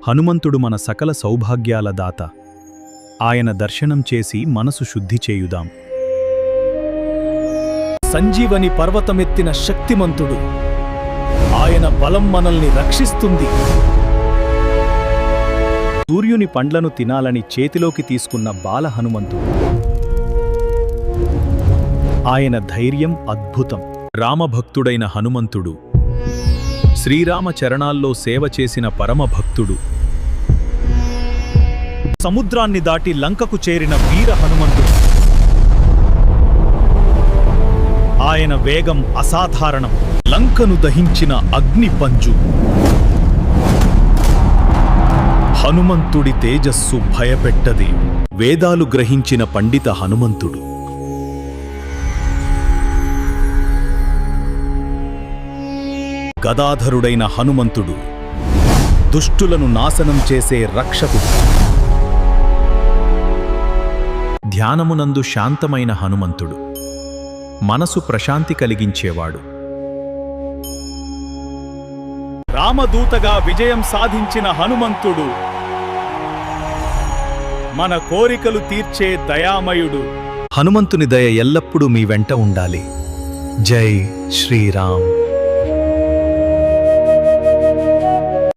హనుమంతుడు మన సకల సౌభాగ్యాల దాత. ఆయన దర్శనం చేసి మనసు శుద్ధి చేయుదాం. సంజీవని పర్వతమెత్తిన శక్తిమంతుడు. ఆయన బలం మనల్ని రక్షిస్తుంది. సూర్యుని పండ్లను తినాలని చేతిలోకి తీసుకున్న బాల హనుమంతుడు. ఆయన ధైర్యం అద్భుతం. రామభక్తుడైన హనుమంతుడు, శ్రీరామ చరణాల్లో సేవ చేసిన పరమభక్తుడు. సముద్రాన్ని దాటి లంకకు చేరిన వీర హనుమంతుడు. ఆయన వేగం అసాధారణం. లంకను దహించిన అగ్నిపంజు. హనుమంతుడి తేజస్సు భయపెట్టది. వేదాలు గ్రహించిన పండిత హనుమంతుడు. గదాధరుడైన హనుమంతుడు, దుష్టులను నాశనం చేసే రక్షకుడు. ధ్యానమునందు శాంతమైన హనుమంతుడు, మనసు ప్రశాంతి కలిగించేవాడు. రామదూతగా విజయం సాధించిన హనుమంతుడు, మన కోరికలు తీర్చే దయామయుడు. హనుమంతుని దయ ఎల్లప్పుడూ మీ వెంట ఉండాలి. జై శ్రీరామ్.